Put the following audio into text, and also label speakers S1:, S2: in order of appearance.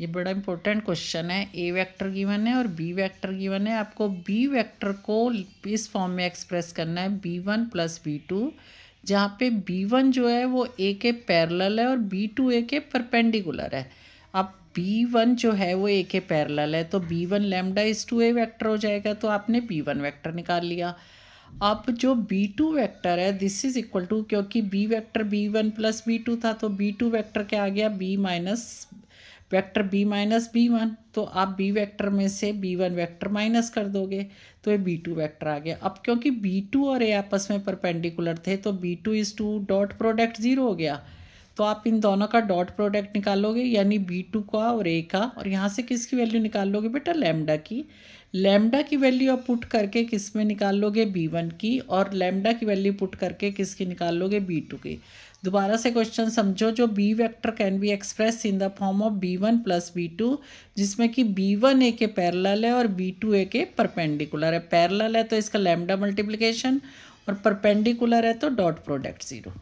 S1: ये बड़ा important question है। ए वेक्टर गिवन है और बी वेक्टर गिवन है। आपको बी वेक्टर को इस फॉर्म में एक्सप्रेस करना है b1 प्लस b2, जहाँ पे b1 जो है वो ए के पैरेलल है और b2 ए के परपेंडिकुलर है। अब b1 जो है वो ए के पैरेलल है तो b1 lambda is to a vector हो जाएगा, तो आपने b1 वेक्टर निकाल लिया। अब जो b2 वेक्टर है दिस इज इक्वल टू, क्योंकि b vector b1 plus b2 था तो b2 वेक्टर क्या आ गया, b minus vector b minus b1, तो आप b वेक्टर में से b1 वेक्टर माइनस कर दोगे तो ये b2 वेक्टर आ गया। अब क्योंकि b2 और a आपस में परपेंडिकुलर थे तो b2 is to dot product zero हो गया, तो आप इन दोनों का डॉट प्रोडक्ट निकालोगे यानी b2 का और a का, और यहाँ से किसकी वैल्यू निकाल लोगे बेटा, लैम्डा की। लैम्डा की वैल्यू आप पुट करके किस में निकाल लोगे, b1 की, और लैम्डा की वैल्यू पुट करके किसकी निकाल लोगे, b2 की। दोबारा से क्वेश्चन समझो। जो B vector can be express in the form of b1 plus b2, जिसमें कि b1 ए के पैरेलल है और b2 ए के परपेंडिकुलर है। पैरेलल है तो इसका लैम्डा मल्टीप्लिकेशन और परपेंडिकुलर है तो डॉट प्रोडक्ट ज़ीरो।